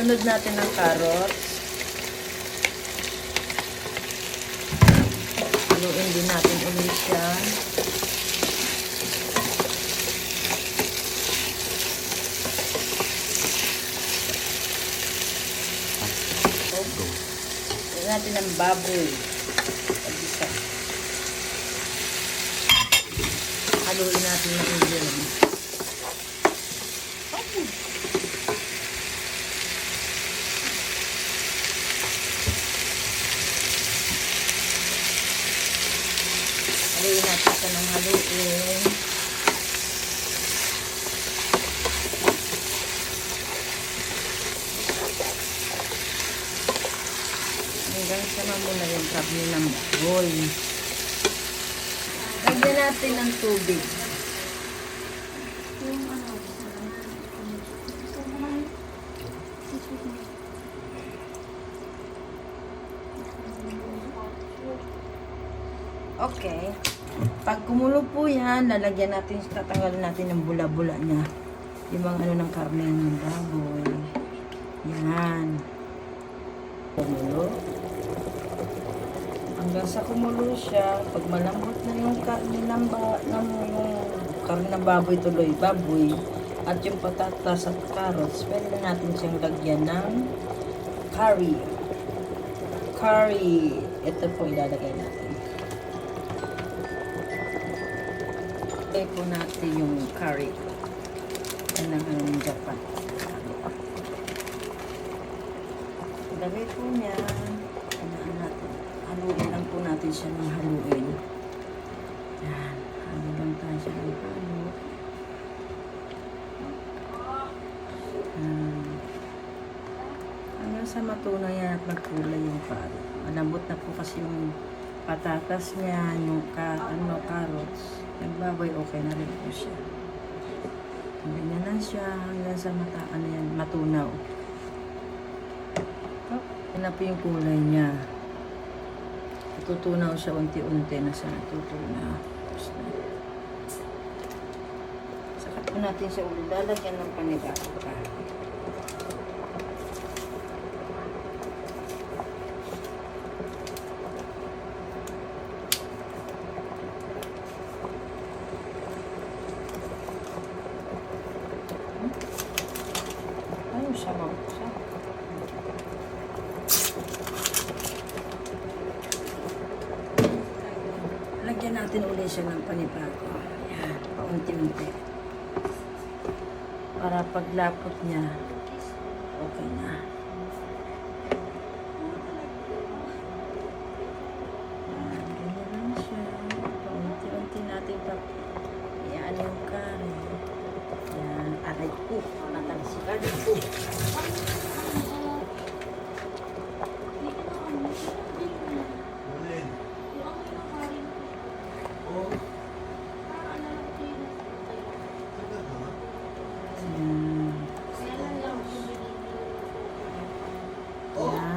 Sunod natin ang carrots. Haluin din natin ulit siya. Haluin natin ang baboy. Pag-isa. Haluin natin ng onion. Haluin natin ito ng haluin. Hanggang sama muna yung karne ng baboy. Lagyan natin ng tubig. Okay. Pag kumulo po yan, lalagyan natin, tatanggalin natin yung bula-bula niya. Yung mga ano ng karne ng baboy. Yan. Kumulo. Hanggang sa kumulo siya, pag malambot na yung karne ng baboy tuloy, baboy, at yung patatas at carrots, pwede na natin siyang lagyan ng curry. Curry. Ito po ilalagay natin. Ilagay po natin yung curry. Yan ang ano ng Japan. Ilagay po niya. Haluin lang po natin siya ng haluin. Yan. Haluin lang tayo siya ng halo. Hanggang sa matunaw yan at magkulay yung palo. Malambot na po kasi yung patatas niya, yung carrots. Yung baboy, okay na rin po siya. Ganyan lang siya hanggang sa matunaw. Yan na po yung kulay niya. Tutunaw siya unti-unti na siya natutunaw. Saka po natin siya ulit lalagyan ng panibaka. Ayun siya mga siya. Lagyan natin ulit siya ng panibago. Ayan, paunti-unti. Para paglapot niya, okay na. Ayan, ganyan lang siya. Paunti-unti natin yan yung curry. Ayan, aray po. Natalsikan po. Yan.